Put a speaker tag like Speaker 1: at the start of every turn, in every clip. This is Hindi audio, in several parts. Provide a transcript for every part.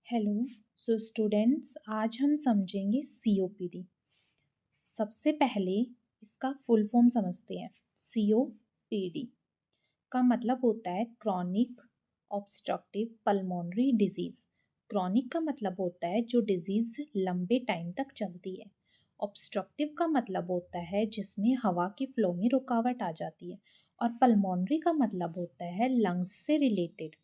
Speaker 1: हेलो। स्टूडेंट्स, आज हम समझेंगे सीओपीडी। सबसे पहले इसका फुल फॉर्म समझते हैं। सीओपीडी का मतलब होता है chronic obstructive pulmonary disease. Chronic का मतलब होता है जो डिजीज लंबे टाइम तक चलती है। ऑब्स्ट्रक्टिव का मतलब होता है जिसमें हवा की फ्लो में रुकावट आ जाती है। और पल्मोनरी का मतलब होता है लंग्स से रिलेटेड।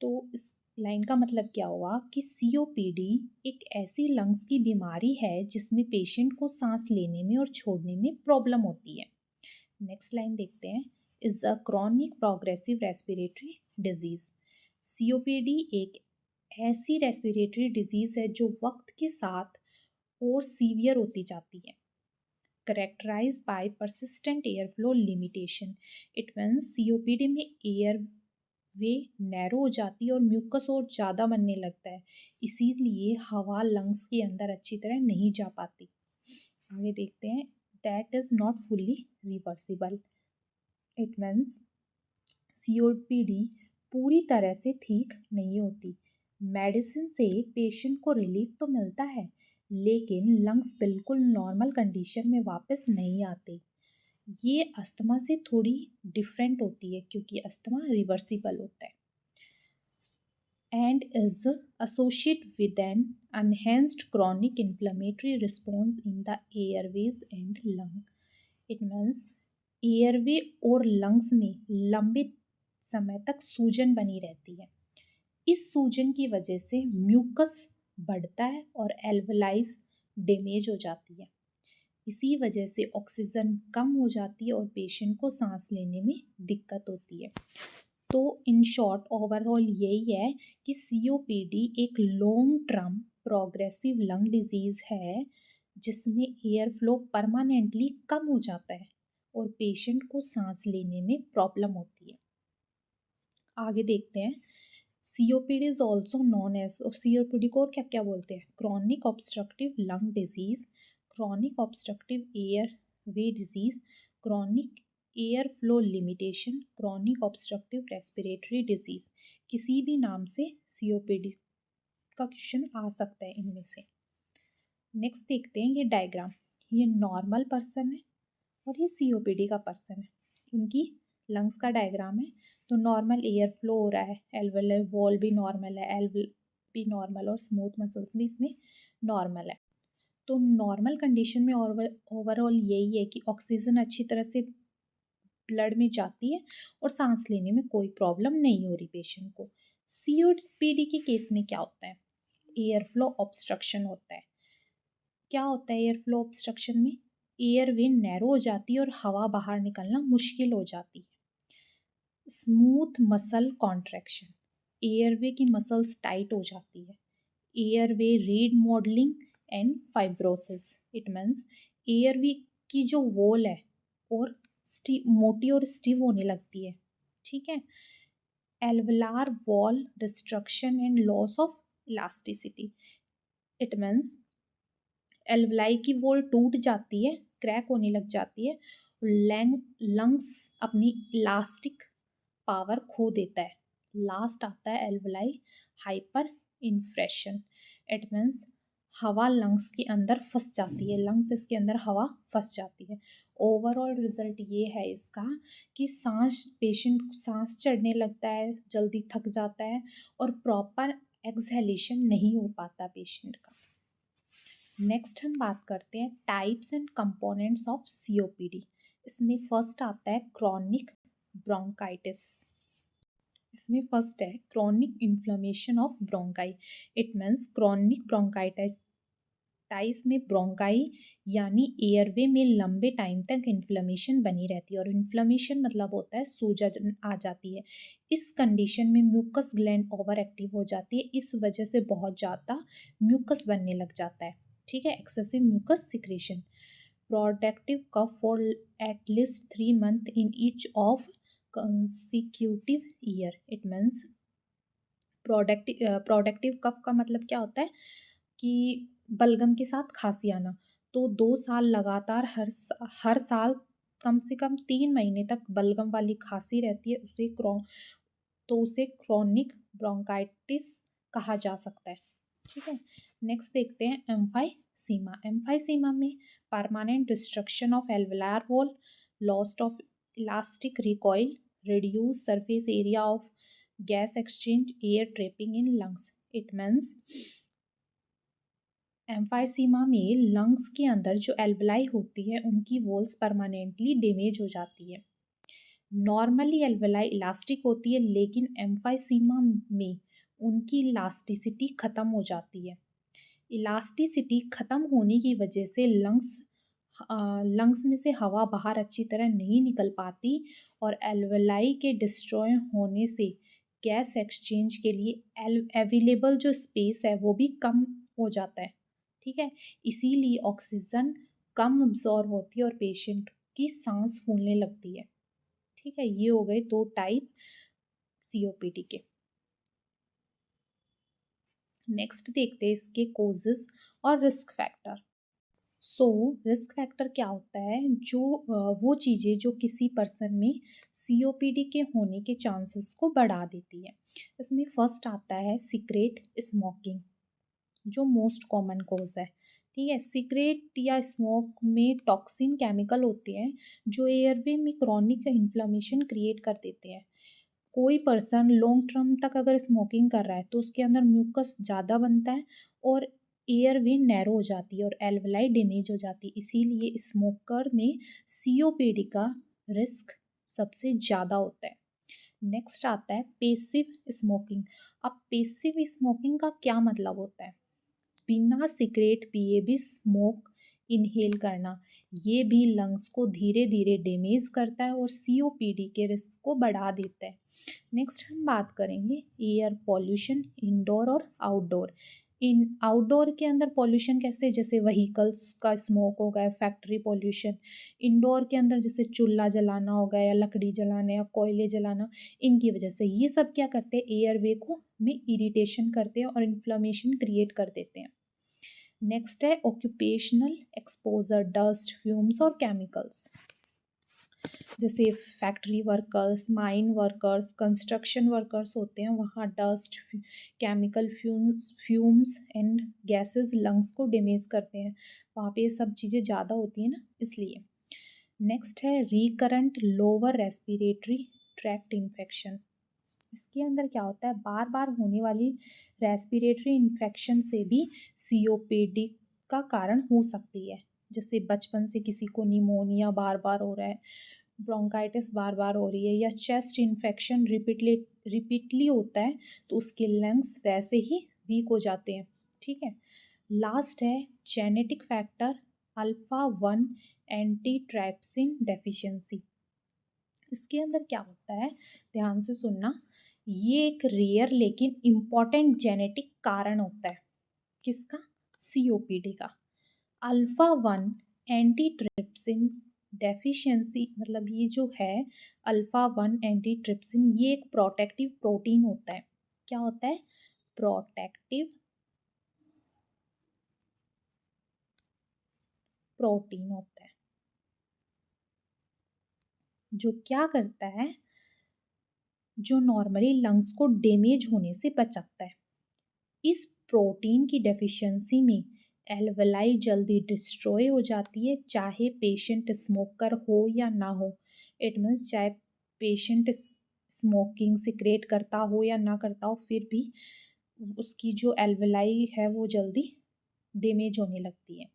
Speaker 1: तो इस लाइन का मतलब क्या हुआ कि सीओपीडी एक ऐसी लंग्स की बीमारी है जिसमें पेशेंट को सांस लेने में और छोड़ने में प्रॉब्लम होती है। नेक्स्ट लाइन देखते हैं। Is a chronic progressive respiratory disease. COPD एक ऐसी रेस्पिरेटरी डिजीज है जो वक्त के साथ और सीवियर होती जाती है। Characterized by persistent airflow limitation. It means COPD में एयर वे नैरो हो जाती है और म्यूकस और ज़्यादा बनने लगता है, इसीलिए हवा लंग्स के अंदर अच्छी तरह नहीं जा पाती। आगे देखते हैं। That is not fully reversible. It means COPD पूरी तरह से ठीक नहीं होती। मेडिसिन से पेशेंट को रिलीफ तो मिलता है, लेकिन लंग्स बिल्कुल नॉर्मल कंडीशन में वापस नहीं आते। ये अस्थमा से थोड़ी डिफरेंट होती है क्योंकि अस्थमा रिवर्सिबल होता है and is associated with an enhanced chronic inflammatory response in the airways and lung. It means airway और लंग्स में लंबे समय तक सूजन बनी रहती है। इस सूजन की वजह से म्यूकस बढ़ता है और एल्वलाइज डैमेज हो जाती है। इसी वजह से ऑक्सीजन कम हो जाती है और पेशेंट को सांस लेने में दिक्कत होती है। तो इन शॉर्ट ओवरऑल यही है कि सीओपीडी एक long term progressive lung disease है जिसमें एयर फ्लो परमानेंटली कम हो जाता है और पेशेंट को सांस लेने में प्रॉब्लम होती है। आगे देखते हैं। COPD is also known as, और सीओपीडी को और क्या क्या बोलते हैं? Chronic obstructive lung disease, chronic obstructive airway disease, chronic airflow limitation, chronic obstructive respiratory disease. किसी भी नाम से सीओपीडी का क्वेश्चन आ सकता है इनमें से। नेक्स्ट देखते हैं ये डायग्राम। ये नॉर्मल पर्सन है और ये सीओपीडी का पर्सन है। इनकी लंग्स का डायग्राम है। तो नॉर्मल एयर फ्लो हो रहा है, एल्वेलर वॉल भी नॉर्मल है, एल्व भी नॉर्मल और स्मूथ मसल्स भी इसमें नॉर्मल है। तो नॉर्मल कंडीशन में ओवरऑल यही है कि ऑक्सीजन अच्छी तरह से ब्लड में जाती है और सांस लेने में कोई प्रॉब्लम नहीं हो रही पेशेंट को। सीओपीडी के केस में क्या होता है? एयर फ्लो ऑब्स्ट्रक्शन होता है। क्या होता है एयर फ्लो ऑब्स्ट्रक्शन में? एयर वे नैरो हो जाती है और हवा बाहर निकलना मुश्किल हो जाती है। स्मूथ मसल कॉन्ट्रैक्शन, एयरवे की मसल्स टाइट हो जाती है। Airway read modelling and fibrosis. It means airway की जो वॉल है और मोटी और स्टिव होने लगती है। ठीक है। Alveolar wall destruction and loss of elasticity. It means alveoli की वॉल टूट जाती है, क्रैक होने लग जाती है। लंग्स अपनी इलास्टिक पावर खो देता है। लास्ट आता है एल्वलाई हाइपर इन्फ्रेशन। इट मीन्स हवा लंग्स के अंदर फंस जाती है, लंग्स इसके अंदर हवा फंस जाती है। ओवरऑल रिजल्ट ये है इसका कि पेशेंट सांस चढ़ने लगता है, जल्दी थक जाता है और प्रॉपर एक्सहेलेशन नहीं हो पाता पेशेंट का। नेक्स्ट हम बात करते हैं types and components of COPD. इसमें फर्स्ट आता है क्रॉनिक ब्रोंकाइटिस। इसमें फर्स्ट है chronic inflammation of bronchi. It means chronic bronchitis में ब्रोंकाई यानी एयरवे में लंबे टाइम तक इन्फ्लेमेशन बनी रहती है। और इन्फ्लेमेशन मतलब होता है सूजन आ जाती है। इस कंडीशन में म्यूकस ग्लैंड ओवर एक्टिव हो जाती है, इस वजह से बहुत ज़्यादा म्यूकस बनने लग जाता है। ठीक है, excessive mucus secretion. Productive cough for at least 3 months in each of consecutive year. It means productive cough का मतलब क्या होता है कि बलगम के साथ खांसी आना। तो 2 साल लगातार हर साल कम से कम 3 महीने तक बलगम वाली खांसी रहती है, उसे क्रॉनिक ब्रोंकाइटिस कहा जा सकता है। ठीक है, नेक्स्ट देखते हैं एम्फाइसीमा। एम्फाइसीमा में permanent destruction of alveolar wall, loss of elastic recoil, reduce surface area of gas exchange, air trapping in lungs. It means emphysema में लंग्स के अंदर जो एल्वेलाई होती है उनकी वॉल्स परमानेंटली डैमेज हो जाती है। नॉर्मली एल्वेलाई इलास्टिक होती है, लेकिन एम्फाइसीमा में उनकी इलास्टिसिटी ख़त्म हो जाती है। इलास्टिसिटी ख़त्म होने की वजह से लंग्स में से हवा बाहर अच्छी तरह नहीं निकल पाती और एल्वेलाई के डिस्ट्रॉय होने से गैस एक्सचेंज के लिए अवेलेबल जो स्पेस है वो भी कम हो जाता है। ठीक है, इसीलिए ऑक्सीजन कम अब्सॉर्ब होती है और पेशेंट की सांस फूलने लगती है। ठीक है, ये हो गए 2 टाइप सीओपीडी के। नेक्स्ट देखते हैं इसके कोजेस और रिस्क फैक्टर। रिस्क फैक्टर क्या होता है? वो चीज़ें जो किसी पर्सन में सीओपीडी के होने के चांसेस को बढ़ा देती है। इसमें फर्स्ट आता है सिगरेट स्मोकिंग, जो मोस्ट कॉमन कॉज है। ठीक है, सिगरेट या स्मोक में टॉक्सिन केमिकल होते हैं जो एयरवे में क्रॉनिक इन्फ्लेमेशन क्रिएट कर देते हैं। कोई पर्सन लॉन्ग टर्म तक अगर स्मोकिंग कर रहा है तो उसके अंदर म्यूकस ज़्यादा बनता है और एयरवे नैरो हो जाती है और एल्वेलाई डैमेज हो जाती है। इसीलिए स्मोकर में सीओपीडी का रिस्क सबसे ज़्यादा होता है। नेक्स्ट आता है पेसिव स्मोकिंग। अब पेसिव स्मोकिंग का क्या मतलब होता है? बिना सिगरेट पिए भी स्मोक इनहेल करना, ये भी लंग्स को धीरे धीरे डैमेज करता है और सीओपीडी के रिस्क को बढ़ा देता है। नेक्स्ट हम बात करेंगे एयर पॉल्यूशन, इंडोर और आउटडोर। इन आउटडोर के अंदर पॉल्यूशन कैसे? जैसे व्हीकल्स का स्मोक हो गया, फैक्ट्री पॉल्यूशन। इंडोर के अंदर जैसे चूल्हा जलाना हो गया या लकड़ी जलाना या कोयले जलाना, इनकी वजह से ये सब क्या करते हैं? एयरवे को में इरिटेशन करते हैं और इन्फ्लेमेशन क्रिएट कर देते हैं। नेक्स्ट है ऑक्यूपेशनल एक्सपोजर, डस्ट, फ्यूम्स और केमिकल्स। जैसे factory workers, mine workers, construction workers होते हैं, वहाँ dust, chemical fumes and gases lungs को डैमेज करते हैं। वहाँ पे ये सब चीज़ें ज़्यादा होती हैं ना, इसलिए। नेक्स्ट है recurrent lower respiratory tract infection. इसके अंदर क्या होता है? बार बार होने वाली रेस्पिरेटरी इन्फेक्शन से भी सीओपीडी का कारण हो सकती है। जैसे बचपन से किसी को निमोनिया बार बार हो रहा है, ब्रोंकाइटिस बार बार हो रही है या चेस्ट इन्फेक्शन रिपीटली होता है तो उसके लंग्स वैसे ही वीक हो जाते हैं। ठीक है, लास्ट है जेनेटिक फैक्टर अल्फा 1 एंटीट्राइप्सिन डेफिशिएंसी। इसके अंदर क्या होता है? ध्यान से सुनना, ये एक रेयर लेकिन इम्पॉर्टेंट जेनेटिक कारण होता है। किसका? सीओपीडी का। अल्फा 1 एंटीट्रिप्सिन डेफिशिएंसी मतलब ये जो है अल्फा 1 एंटीट्रिप्सिन, ये एक प्रोटेक्टिव प्रोटीन होता है। क्या होता है? प्रोटेक्टिव प्रोटीन होता है जो क्या करता है? जो नॉर्मली लंग्स को डैमेज होने से बचाता है। इस प्रोटीन की डेफिशिएंसी में एल्वेलाई जल्दी डिस्ट्रॉय हो जाती है, चाहे पेशेंट स्मोकर हो या ना हो। इट मीन्स चाहे पेशेंट स्मोकिंग सिगरेट करता हो या ना करता हो, फिर भी उसकी जो एल्वेलाई है वो जल्दी डैमेज होने लगती है।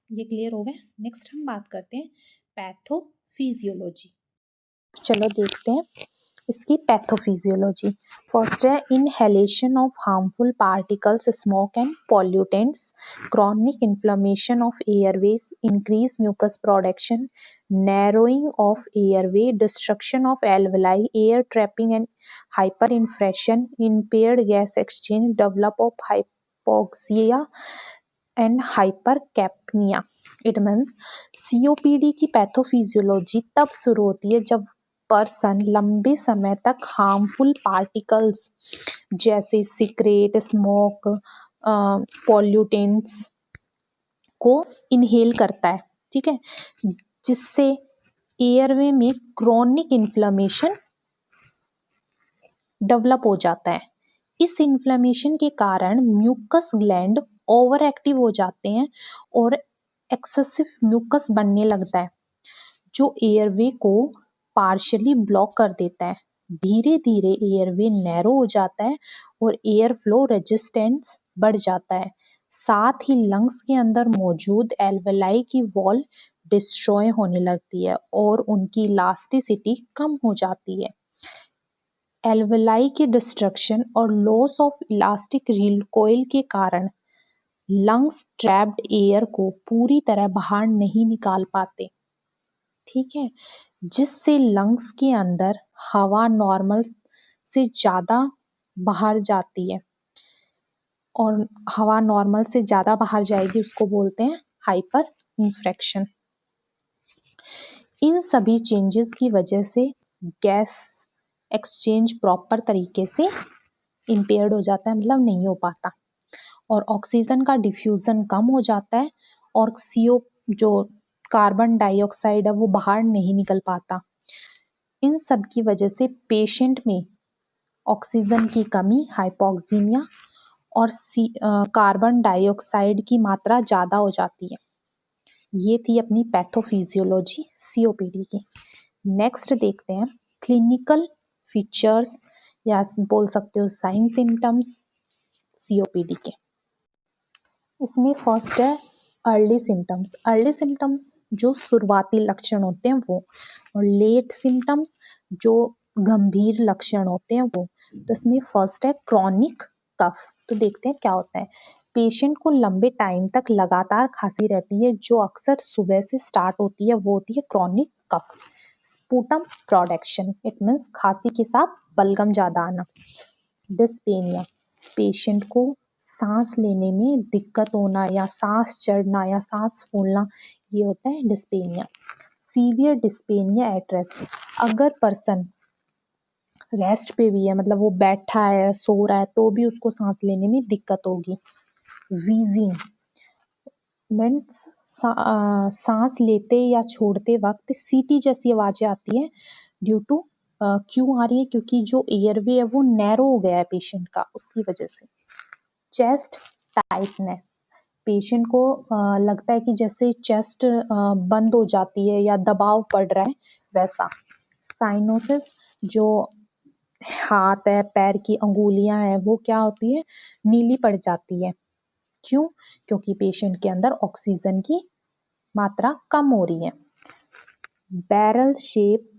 Speaker 1: ये क्लियर हो गया? नेक्स्ट हम बात करते हैं पैथोफिजियोलॉजी। चलो देखते हैं इसकी पैथोफिजियोलॉजी। फर्स्ट है inhalation of harmful particles, smoke and pollutants, chronic inflammation of airways, increase mucus production, narrowing of airway, destruction of alveoli, air trapping and hyper inflation, impaired gas exchange, develop of hypoxia and hypercapnia. It means COPD की पैथोफिजियोलॉजी तब शुरू होती है जब पर्सन लंबे समय तक हार्मफुल पार्टिकल्स जैसे सिगरेट, स्मोक, पॉल्यूटेंट्स को इनहेल करता है। ठीक है, जिससे एयरवे में क्रॉनिक इन्फ्लेमेशन डेवलप हो जाता है। इस इन्फ्लेमेशन के कारण म्यूकस ग्लैंड ओवर एक्टिव हो जाते हैं और एक्सेसिव म्यूकस बनने लगता है जो एयरवे को पार्शियली ब्लॉक कर देता है। धीरे धीरे एयरवे नैरो हो जाता है और एयर फ्लो रेजिस्टेंस बढ़ जाता है। साथ ही लंग्स के अंदर मौजूद एल्वेलाई की वॉल डिस्ट्रॉय होने लगती है और उनकी इलास्टिसिटी कम हो जाती है। एल्वेलाई के डिस्ट्रक्शन और लॉस ऑफ इलास्टिक रिकॉइल के कारण लंग्स ट्रैप्ड एयर को पूरी तरह बाहर नहीं निकाल पाते, ठीक है, जिससे लंग्स के अंदर हवा नॉर्मल से ज़्यादा बाहर जाती है और हवा नॉर्मल से ज़्यादा बाहर जाएगी उसको बोलते हैं हाइपर इन्फ्लेक्शन। इन सभी चेंजेस की वजह से गैस एक्सचेंज प्रॉपर तरीके से इम्पेयर्ड हो जाता है, मतलब नहीं हो पाता और ऑक्सीजन का डिफ्यूज़न कम हो जाता है और CO जो कार्बन डाइऑक्साइड है वो बाहर नहीं निकल पाता। इन सब की वजह से पेशेंट में ऑक्सीजन की कमी, हाइपोक्सीमिया और कार्बन डाइऑक्साइड की मात्रा ज़्यादा हो जाती है। ये थी अपनी पैथोफिजियोलॉजी COPD की। नेक्स्ट देखते हैं क्लिनिकल फीचर्स या बोल सकते हो साइन सिम्टम्स COPD के। इसमें फर्स्ट है अर्ली सिम्टम्स। अर्ली सिम्टम्स जो शुरुआती लक्षण होते हैं वो, और लेट सिम्टम्स जो गंभीर लक्षण होते हैं वो। तो इसमें फर्स्ट है क्रॉनिक कफ। तो देखते हैं क्या होता है। पेशेंट को लंबे टाइम तक लगातार खांसी रहती है जो अक्सर सुबह से स्टार्ट होती है, वो होती है chronic cough. Sputum production, it means खांसी के साथ बलगम ज़्यादा आना। डिस्पेनिया, पेशेंट को सांस लेने में दिक्कत होना या सांस चढ़ना या सांस फूलना, ये होता है dyspnoea. Severe dyspnoea at rest, अगर पर्सन रेस्ट पे भी है, मतलब वो बैठा है सो रहा है तो भी उसको सांस लेने में दिक्कत होगी। वीजिंग मीन्स सांस लेते या छोड़ते वक्त सीटी जैसी आवाज़ें आती हैं। ड्यू टू क्यों आ रही है? क्योंकि जो एयरवे है वो नैरो हो गया है पेशेंट का, उसकी वजह से। चेस्ट टाइटनेस, पेशेंट को लगता है कि जैसे चेस्ट बंद हो जाती है या दबाव पड़ रहा है, वैसा। साइनोसिस, जो हाथ है, पैर की अंगुलियां हैं, वो क्या होती है, नीली पड़ जाती है। क्यों? क्योंकि पेशेंट के अंदर ऑक्सीजन की मात्रा कम हो रही है। Barrel shape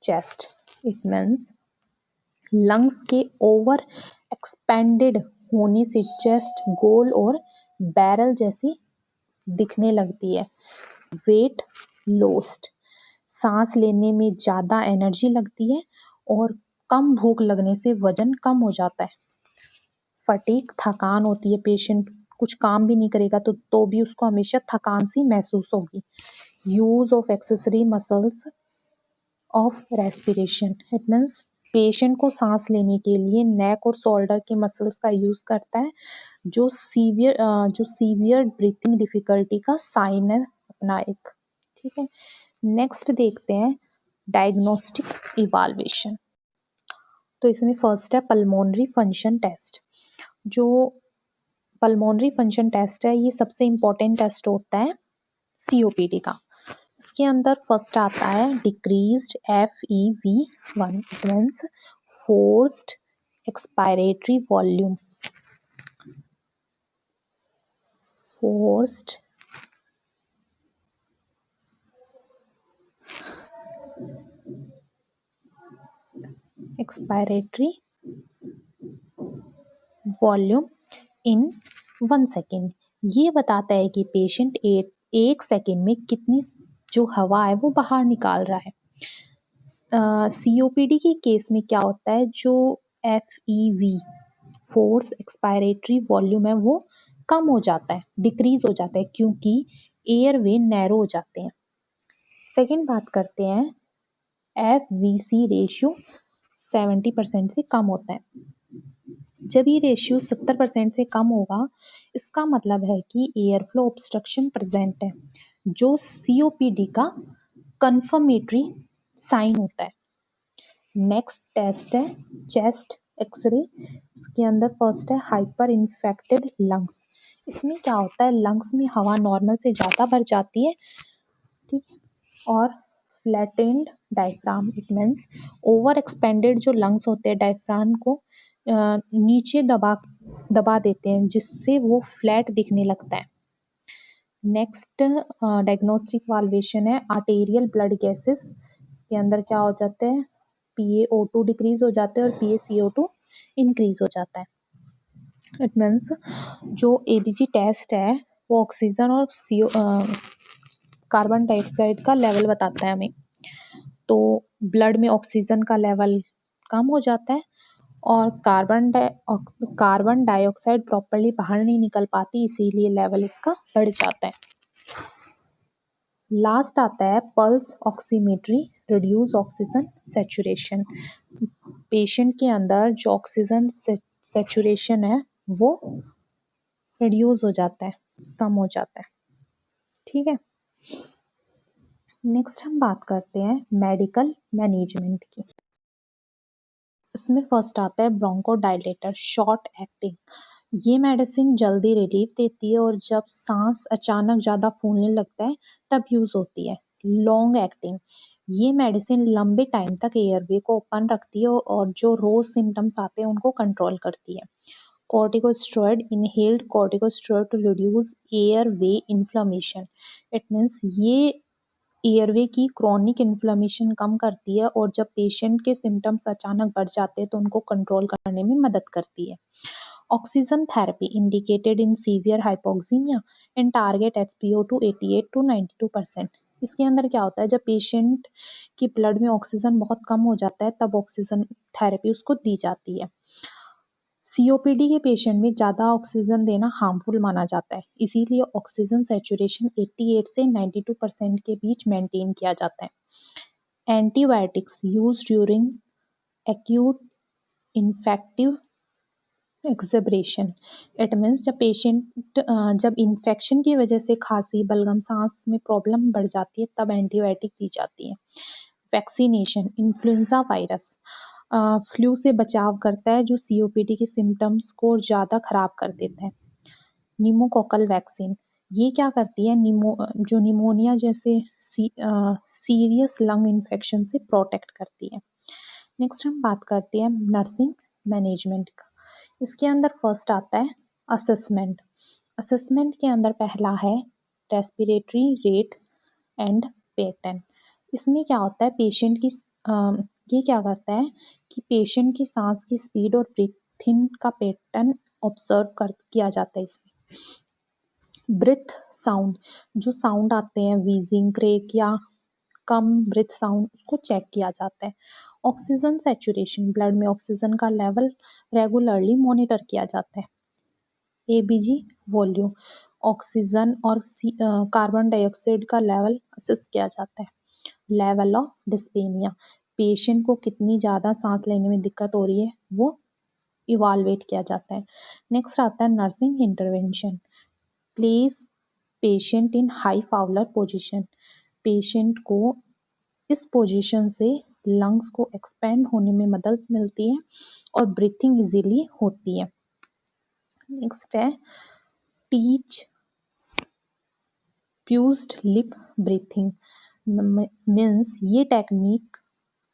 Speaker 1: chest, it means lungs के ओवर एक्सपेंडेड होने से चेस्ट गोल और बैरल जैसी दिखने लगती है। वेट लॉस्ट, सांस लेने में ज़्यादा एनर्जी लगती है और कम भूख लगने से वजन कम हो जाता है। फटीग, थकान होती है, पेशेंट कुछ काम भी नहीं करेगा तो भी उसको हमेशा थकान सी महसूस होगी। Use of accessory muscles of respiration, it means patient को सांस लेने के लिए नेक और शोल्डर के मसल्स का यूज़ करता है, जो सीवियर ब्रीथिंग डिफिकल्टी का साइन है अपना एक, ठीक है। नेक्स्ट देखते हैं डायग्नोस्टिक इवाल्वेशन। तो इसमें फर्स्ट है पल्मोनरी फंक्शन टेस्ट। जो पल्मोनरी फंक्शन टेस्ट है ये सबसे इम्पोर्टेंट टेस्ट होता है COPD का। इसके अंदर फर्स्ट आता है decreased FEV1, it means forced expiratory volume. Forced expiratory volume in 1 second. ये बताता है कि पेशेंट एक सेकेंड में कितनी जो हवा है वो बाहर निकाल रहा है। COPD के केस में क्या होता है, जो FEV फोर्स एक्सपायरेटरी वॉल्यूम है वो कम हो जाता है, डिक्रीज हो जाता है, क्योंकि एयरवे नैरो हो जाते हैं। सेकेंड बात करते हैं FVC रेशियो 70% से कम होता है। जब ये रेशियो 70% से कम होगा, इसका मतलब है कि एयर फ्लो ऑब्स्ट्रक्शन प्रेजेंट है, जो COPD का कन्फर्मेटरी साइन होता है। नेक्स्ट टेस्ट है चेस्ट एक्सरे, इसके अंदर फर्स्ट है हाइपर इन्फेक्टेड लंग्स। इसमें क्या होता है, लंग्स में हवा नॉर्मल से ज़्यादा भर जाती है, ठीक है। और flattened diaphragm, it means over expanded जो लंग्स होते हैं डायफ्राम को नीचे दबा दबा देते हैं, जिससे वो फ्लैट दिखने लगता है। नेक्स्ट डायग्नोस्टिक वाल्वेशन है आर्टेरियल ब्लड गैसेस। इसके अंदर क्या हो जाते हैं, PaO2 डिक्रीज हो जाते हैं और PaCO2 इंक्रीज हो जाता है। इट मीन्स जो ABG टेस्ट है वो ऑक्सीजन और कार्बन डाइऑक्साइड का लेवल बताता है हमें। तो ब्लड में ऑक्सीजन का लेवल कम हो जाता है और कार्बन डाइऑक्साइड प्रॉपर्ली बाहर नहीं निकल पाती, इसीलिए लेवल इसका बढ़ जाता है। लास्ट आता है pulse oximetry, reduce oxygen saturation. Patient के अंदर जो ऑक्सीजन सैचुरेशन है वो रिड्यूस हो जाता है, कम हो जाता है, ठीक है। नेक्स्ट हम बात करते हैं मेडिकल मैनेजमेंट की। इसमें फर्स्ट आता है ब्रोंकोडायलेटर, शॉर्ट एक्टिंग। ये मेडिसिन जल्दी रिलीफ देती है और जब सांस अचानक ज़्यादा फूलने लगता है तब यूज़ होती है। लॉन्ग एक्टिंग, ये मेडिसिन लंबे टाइम तक एयरवे को ओपन रखती है और जो रोज सिम्टम्स आते हैं उनको कंट्रोल करती है। Corticosteroid, inhaled corticosteroid to reduce airway inflammation. It means ये एयरवे की क्रॉनिक इन्फ्लेमेशन कम करती है और जब पेशेंट के सिम्टम्स अचानक बढ़ जाते हैं तो उनको कंट्रोल करने में मदद करती है। Oxygen therapy indicated in severe hypoxaemia and target HPO2 88 to 92%। इसके अंदर क्या होता है, जब पेशेंट की ब्लड में ऑक्सीजन बहुत कम हो जाता है तब ऑक्सीजन थेरेपी उसको दी जाती है। COPD के पेशेंट में ज़्यादा ऑक्सीजन देना हार्मफुल माना जाता है, इसीलिए ऑक्सीजन सैचुरेशन 88 से 92% के बीच मेंटेन किया जाता है। Antibiotics use during acute infective exacerbation. It means जब इन्फेक्शन की वजह से खांसी, बलगम, सांस में प्रॉब्लम बढ़ जाती है तब एंटीबायोटिक दी जाती है। वैक्सीनेशन, इन्फ्लुएंजा वायरस फ्लू से बचाव करता है जो COPD के सिम्टम्स को ज़्यादा खराब कर देता है। निमोकोकल वैक्सीन, ये क्या करती है, जो निमोनिया जैसे सीरियस लंग इन्फेक्शन से प्रोटेक्ट करती है। नेक्स्ट हम बात करते हैं नर्सिंग मैनेजमेंट का। इसके अंदर फर्स्ट आता है असेसमेंट। असेसमेंट के अंदर पहला है रेस्पिरेटरी रेट एंड पैटर्न। इसमें क्या होता है, पेशेंट की ये क्या करता है कि पेशेंट की सांस की स्पीड और ब्रीथिंग का पैटर्न ऑब्जर्व किया जाता है इसमें। ब्रीथ साउंड, जो साउंड आते हैं वीजिंग, क्रेक या कम ब्रीथ साउंड, उसको चेक किया जाता है। ऑक्सीजन सैचुरेशन, ब्लड में ऑक्सीजन का लेवल रेगुलरली मॉनिटर किया जाता है। ABG वॉल्यूम, ऑक्सीजन और कार्बन डाइऑक्साइड का लेवल असेस किया जाता है। लेवल ऑफ डिस्पेनिया, पेशेंट को कितनी ज़्यादा सांस लेने में दिक्कत हो रही है वो इवालुएट किया जाता है। नेक्स्ट आता है nursing intervention, place patient in high Fowler position. Patient को इस पोजीशन से लंग्स को एक्सपेंड होने में मदद मिलती है और ब्रीथिंग इजीली होती है। नेक्स्ट है teach fused lip breathing, means ये टेक्निक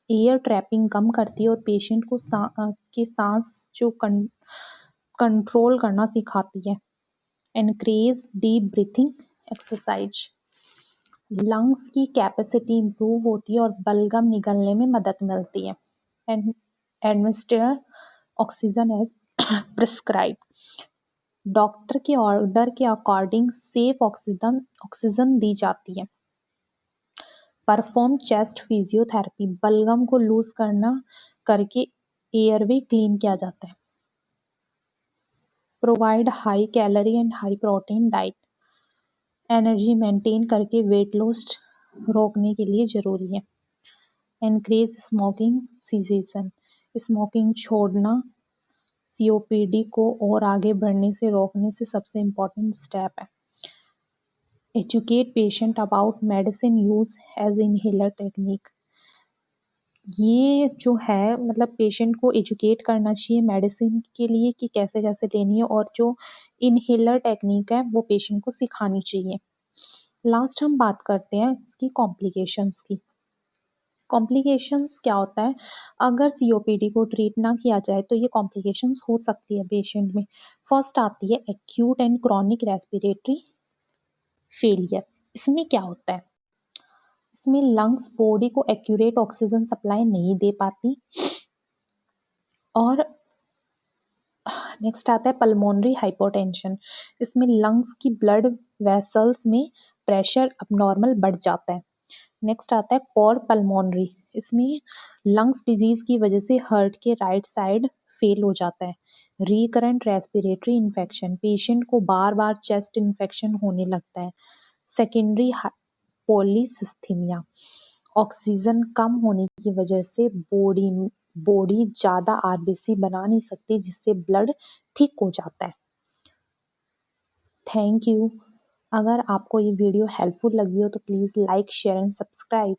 Speaker 1: एयर ट्रैपिंग कम करती है और पेशेंट को सांस जो कंट्रोल करना सिखाती है। Encourage deep breathing exercise, lungs की कैपेसिटी इंप्रूव होती है और बलगम निगलने में मदद मिलती है। And administer oxygen as prescribe, doctor के ऑर्डर के अकॉर्डिंग सेफ ऑक्सीजन दी जाती है। परफॉर्म चेस्ट फिजियोथेरेपी, बलगम को लूज करके एयरवे क्लीन किया जाता है। Provide high calorie and high protein diet, energy maintain करके वेट लॉस रोकने के लिए ज़रूरी है। एनकरेज स्मोकिंग सीसेशन, स्मोकिंग छोड़ना COPD को और आगे बढ़ने से रोकने से सबसे इम्पोर्टेंट स्टेप है। Educate patient about medicine use as inhaler technique, ये जो है मतलब पेशेंट को एजुकेट करना चाहिए मेडिसिन के लिए कि कैसे-कैसे लेनी है और जो इन्हेलर टेक्निक है वो पेशेंट को सिखानी चाहिए। लास्ट हम बात करते हैं इसकी कॉम्प्लिकेशंस की। कॉम्प्लिकेशंस क्या होता है? अगर सीओपीडी को ट्रीट ना किया जाए तो ये कॉम्प्लिकेशंस हो सकती है पेशेंट में। फर्स्ट आती है acute and chronic respiratory failure. इसमें क्या होता है? इसमें लंग्स बॉडी को एक्यूरेट ऑक्सीजन सप्लाई नहीं दे पाती और नेक्स्ट आता है पल्मोनरी हाइपोटेंशन। इसमें लंग्स की ब्लड वेसल्स में प्रेशर अबनॉर्मल बढ़ जाता है। नेक्स्ट आता है पोर पल्मोनरी। इसमें लंग्स डिजीज की वजह से हार्ट के राइट साइड फेल हो जाता है। रिकरेंट रेस्पिरेटरी इन्फेक्शन, पेशेंट को बार बार चेस्ट इन्फेक्शन होने लगता है। सेकेंडरी पॉलीसिस्थीमिया, ऑक्सीजन कम होने की वजह से बॉडी बॉडी ज़्यादा आरबीसी बना नहीं सकती जिससे ब्लड थिक हो जाता है। Thank you. अगर आपको ये वीडियो हेल्पफुल लगी हो तो please like share and subscribe.